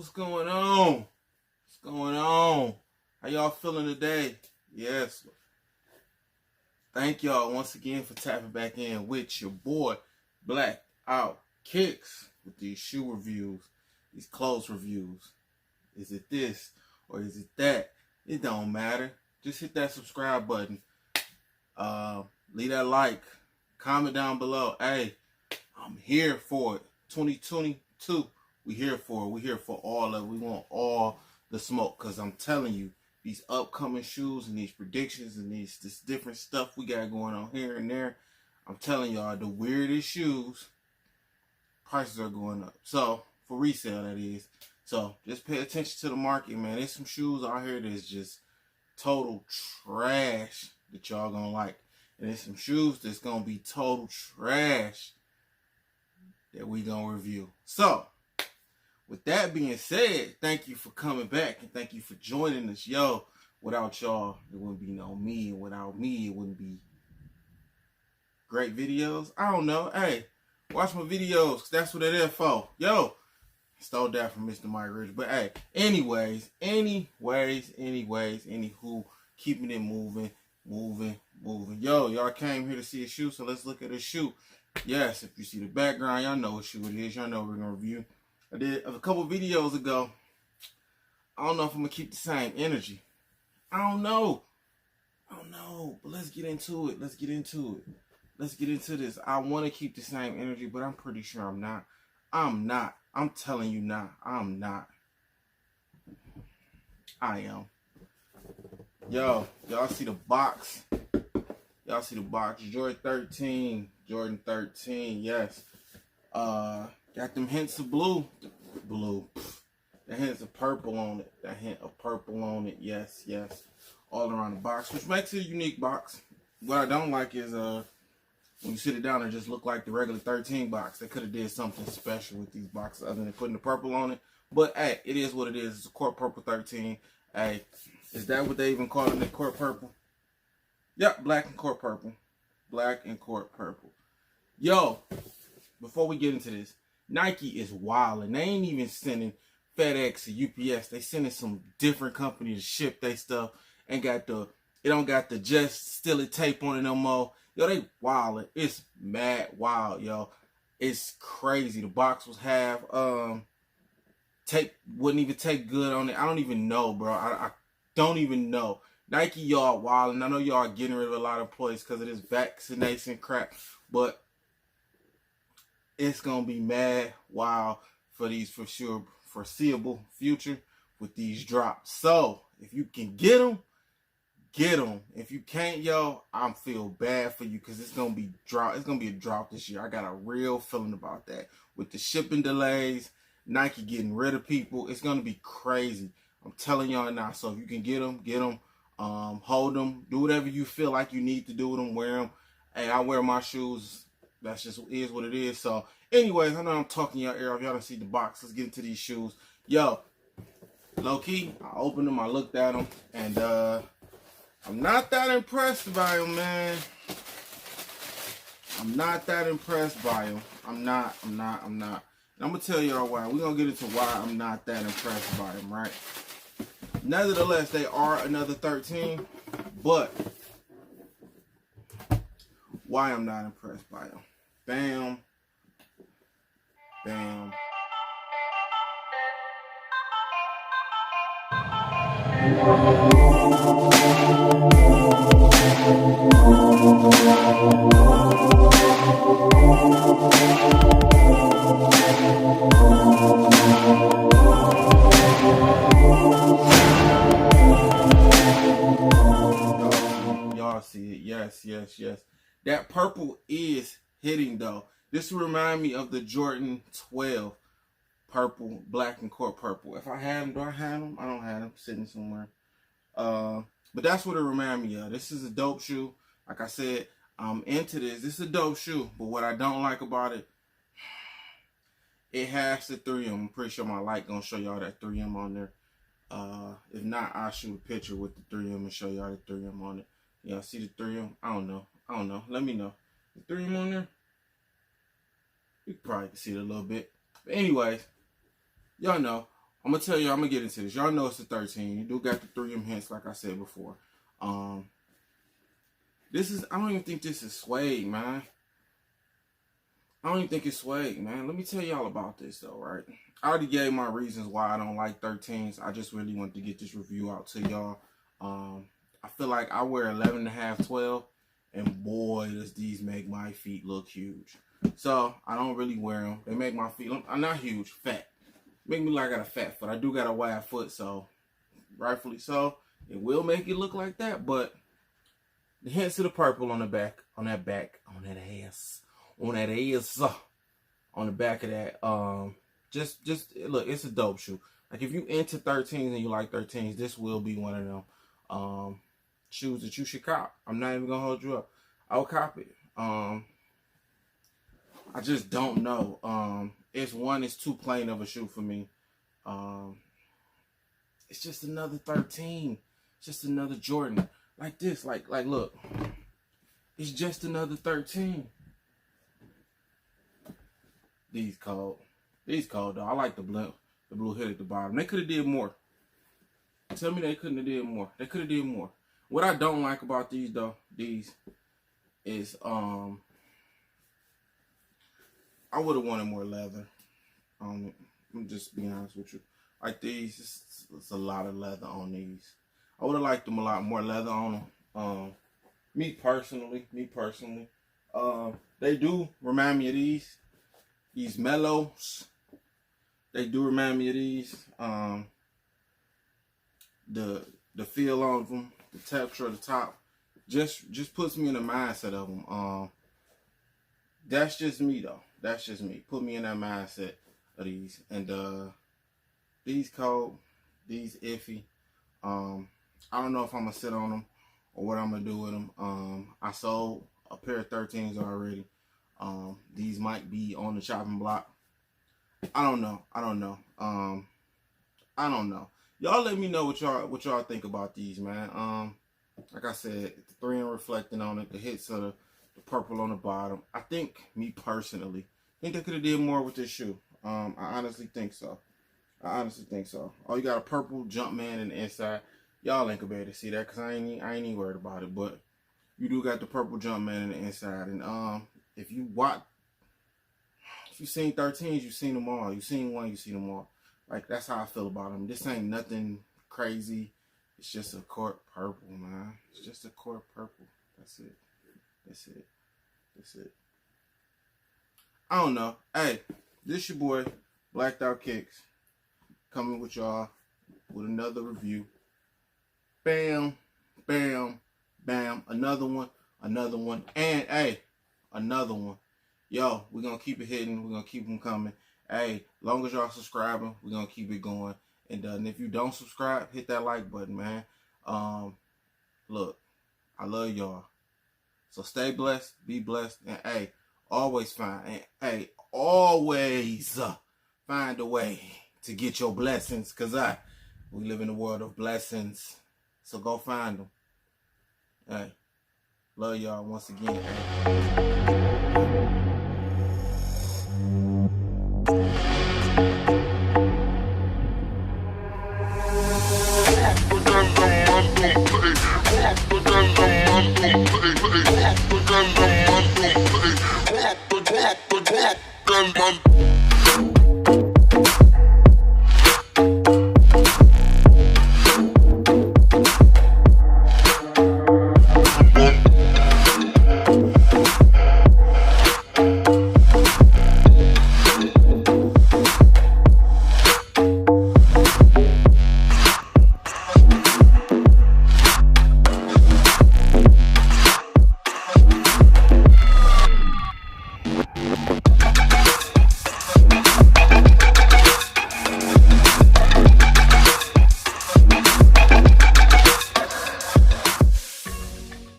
What's going on? What's going on? How y'all feeling today? Yes. Thank y'all once again for tapping back in with your boy, Black Out Kicks, with these shoe reviews, these clothes reviews. Is it this or is it that? It don't matter. Just hit that subscribe button. Leave that like. Comment down below. Hey, I'm here for it. 2022. We here for it. We here for all of it. We want all the smoke. Because I'm telling you, these upcoming shoes and these predictions and this different stuff we got going on here and there, I'm telling y'all, the weirdest shoes, prices are going up. So, for resale, that is. So, just pay attention to the market, man. There's some shoes out here that's just total trash that y'all gonna like. And there's some shoes that's gonna be total trash that we gonna review. So, with that being said, thank you for coming back and thank you for joining us. Yo, without y'all, there wouldn't be no me, and without me, it wouldn't be great videos. I don't know. Hey, watch my videos, 'cause that's what they're there for. Yo, stole that from Mr. Mike Rich. But hey, anyways, anywho, keeping it moving. Yo, y'all came here to see a shoe, so let's look at a shoe. Yes, if you see the background, y'all know what shoe it is. Y'all know we're gonna review. I did a couple videos ago. I don't know if I'm gonna keep the same energy. I don't know, but let's get into it. Let's get into this. I want to keep the same energy, but I'm pretty sure I'm not. I'm telling you not. I'm not. I am. Yo, y'all see the box? Jordan 13, yes. Got them hints of blue. The hints of purple on it. Yes. All around the box, which makes it a unique box. What I don't like is when you sit it down, it just look like the regular 13 box. They could have did something special with these boxes other than putting the purple on it. But hey, it is what it is. It's a CourtPurple 13. Hey, is that what they even call it? CourtPurple? Yep, black and CourtPurple. Yo, before we get into this, Nike is wild, and they ain't even sending FedEx or UPS. They sending some different company to ship their stuff. It don't got the just still it tape on it no more. Yo, they wild. It's mad wild, yo. It's crazy. The box was half. Tape wouldn't even take good on it. I don't even know, bro. I don't even know. Nike, y'all wild, and I know y'all getting rid of a lot of employees because of this vaccination crap, but it's gonna be mad wild for these for sure foreseeable future with these drops. So if you can get them, get them. If you can't, yo, I feel bad for you because it's gonna be drop. It's gonna be a drop this year. I got a real feeling about that. With the shipping delays, Nike getting rid of people, it's gonna be crazy. I'm telling y'all now. So if you can get them, get them. Hold them. Do whatever you feel like you need to do with them. Wear them. Hey, I wear my shoes. That's just is what it is. So, anyways, I know I'm talking y'all ear off. Y'all don't see the box. Let's get into these shoes. Yo, low key, I opened them. I looked at them, and I'm not that impressed by them, man. I'm not that impressed by them. I'm not. And I'm gonna tell y'all why. We're gonna get into why I'm not that impressed by them, right? Nevertheless, they are another 13, but why I'm not impressed by them. Bam. Y'all see it. Yes. That purple is hitting though. This will remind me of the Jordan 12 purple, black and CourtPurple. If I had them, do I have them? I don't have them sitting somewhere. But that's what it reminds me of. This is a dope shoe. Like I said, I'm into this. This is a dope shoe. But what I don't like about it, it has the 3M. I'm pretty sure my light gonna show y'all that 3M on there. If not, I'll shoot a picture with the 3M and show y'all the 3M on it. Y'all see the 3M? I don't know. Let me know. The 3M on there? You probably can see it a little bit. But anyways, y'all know. I'm gonna tell you, I'm gonna get into this. Y'all know it's a 13. You do got the 3M hints, like I said before. This is, I don't even think this is suede, man. I don't even think it's suede, man. Let me tell y'all about this though, right? I already gave my reasons why I don't like 13s. I just really wanted to get this review out to y'all. I feel like I wear 11.5, 12, and boy, does these make my feet look huge. So I don't really wear them. They make my feet, I'm not huge, fat. Make me like I got a fat foot. I do got a wide foot, so rightfully so. It will make it look like that, but the hints of the purple on the back, on that ass, on the back of that. Just look, it's a dope shoe. Like if you into 13s and you like 13s, this will be one of them shoes that you should cop. I'm not even gonna hold you up. I'll cop it. I just don't know. It's too plain of a shoe for me. It's just another 13. It's just another Jordan. Like this, like look. It's just another 13. These cold though. I like the blue hit at the bottom. They could have did more. Tell me they couldn't have did more. They could have did more. What I don't like about these though, is I would have wanted more leather on it. I'm just being honest with you. Like these, it's a lot of leather on these. I would have liked them a lot more leather on them. Me personally, they do remind me of these mellows. They do remind me of these. The feel on them, the texture of the top, just puts me in the mindset of them. That's just me though. That's just me. Put me in that mindset of these. And these cold, these iffy. I don't know if I'm gonna sit on them or what I'm gonna do with them. I sold a pair of 13s already. These might be on the chopping block. I don't know. I don't know. Y'all let me know what y'all think about these, man. Like I said, the 3M reflecting on it, the hits of the purple on the bottom. I think, me personally, they could have did more with this shoe. I honestly think so. Oh, you got a purple Jumpman in the inside. Y'all ain't gonna be able to see that because I ain't even worried about it. But you do got the purple Jumpman in the inside. And if you seen 13s, you seen them all. You seen one, you seen them all. Like, that's how I feel about them. This ain't nothing crazy. It's just a CourtPurple, man. It's just a CourtPurple. That's it. I don't know. Hey, this your boy, Blacked Out Kicks, coming with y'all with another review. Bam, bam, bam. Another one, and hey, another one. Yo, we're gonna keep it hitting. We're gonna keep them coming. Hey, long as y'all subscribing, we're gonna keep it going. And if you don't subscribe, hit that like button, man. Look, I love y'all. So stay blessed, be blessed, and hey, always find a way to get your blessings, cause we live in a world of blessings. So go find them. Hey, love y'all once again. Hey.